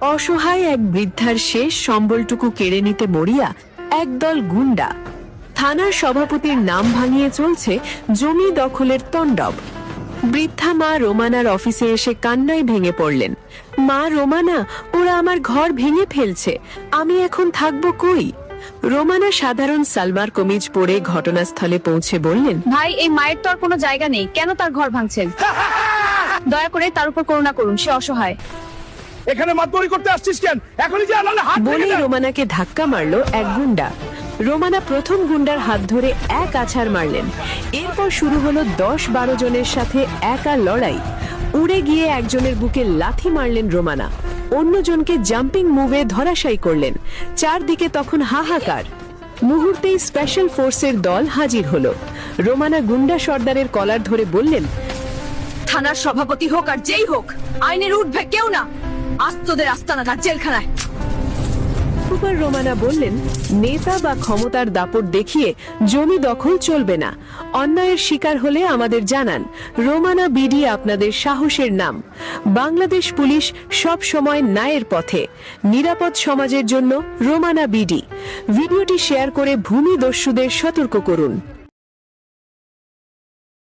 অসহায় এক বৃদ্ধার শেষ সম্বলটুকু কেড়ে নিতে মরিয়া একদল গুন্ডা। থানার সভাপতির নাম ভাঙিয়ে চলছে জমি দখলের তাণ্ডব। বৃদ্ধা মা রোমানার অফিসে এসে কান্নায় ভেঙে পড়লেন। মা রোমানা, ওরা আমার ঘর ভেঙে ফেলছে, আমি এখন থাকবো কই? রোমানা সাধারণ সালমার কমিজ পরে ঘটনাস্থলে পৌঁছে বললেন, ভাই, এই মায়ের তো আর কোনো জায়গা নেই, কেন তার ঘর ভাঙছেন? দয়া করে তার উপর করুণা করুন, সে অসহায়। এখানে মাতবরি করতে আসছিস কেন? এখনই যা, নাহলে হাত বলে রোমানাকে ধাক্কা মারলো এক গুন্ডা। রোমানা প্রথম গুন্ডার হাত ধরে এক আছাড় মারলেন। এরপর শুরু হলো 10-12 জনের সাথে একা লড়াই। উড়ে গিয়ে একজনের বুকে লাথি মারলেন রোমানা, অন্যজনকে জাম্পিং মুভে ধরাশায়ী করলেন। চারদিকে তখন হাহাকার। মুহূর্তেই স্পেশাল ফোর্সের দল হাজির হলো। রোমানা গুন্ডা সর্দারের কলার ধরে বললেন, থানার সভাপতি হোক আর যেই হোক, আইনের উঠবে কেউ না। আজ তোদের আস্তানাটা জেলখানায়। সুপার রোমানা বললেন, নেতা বা ক্ষমতার দাপট দেখিয়ে জমি দখল চলবে না। অন্যায়ের শিকার হলে আমাদের জানান। রোমানা বিডি আপনাদের সাহসের নাম। বাংলাদেশ পুলিশ সব সময় ন্যায়ের পথে। নিরাপদ সমাজের জন্য রোমানা বিডি। ভিডিওটি শেয়ার করে ভূমি দস্যুদের সতর্ক করুন।